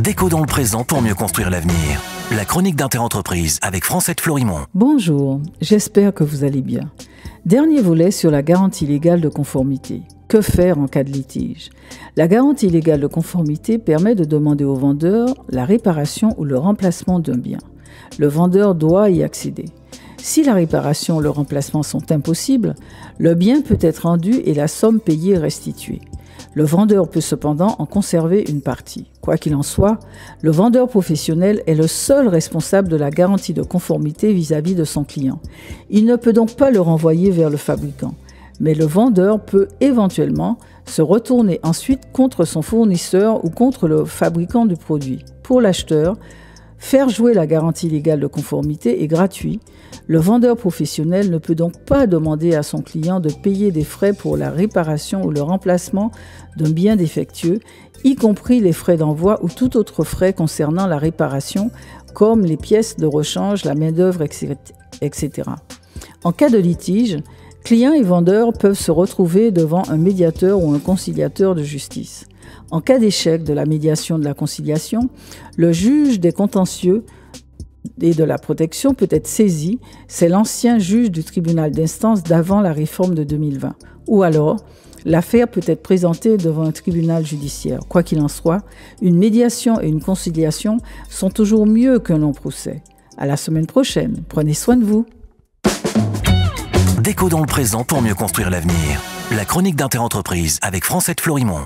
Déco dans le présent pour mieux construire l'avenir. La chronique d'Interentreprise avec Francette Florimond. Bonjour, j'espère que vous allez bien. Dernier volet sur la garantie légale de conformité. Que faire en cas de litige? La garantie légale de conformité permet de demander au vendeur la réparation ou le remplacement d'un bien. Le vendeur doit y accéder. Si la réparation ou le remplacement sont impossibles, le bien peut être rendu et la somme payée restituée. Le vendeur peut cependant en conserver une partie. Quoi qu'il en soit, le vendeur professionnel est le seul responsable de la garantie de conformité vis-à-vis de son client. Il ne peut donc pas le renvoyer vers le fabricant. Mais le vendeur peut éventuellement se retourner ensuite contre son fournisseur ou contre le fabricant du produit. Pour l'acheteur, faire jouer la garantie légale de conformité est gratuit. Le vendeur professionnel ne peut donc pas demander à son client de payer des frais pour la réparation ou le remplacement d'un bien défectueux, y compris les frais d'envoi ou tout autre frais concernant la réparation, comme les pièces de rechange, la main-d'œuvre, etc. En cas de litige, clients et vendeurs peuvent se retrouver devant un médiateur ou un conciliateur de justice. En cas d'échec de la médiation de la conciliation, le juge des contentieux et de la protection peut être saisi. C'est l'ancien juge du tribunal d'instance d'avant la réforme de 2020. Ou alors, l'affaire peut être présentée devant un tribunal judiciaire. Quoi qu'il en soit, une médiation et une conciliation sont toujours mieux qu'un long procès. À la semaine prochaine. Prenez soin de vous. Déco dans le présent pour mieux construire l'avenir. La chronique d'Interentreprise avec Francette Florimond.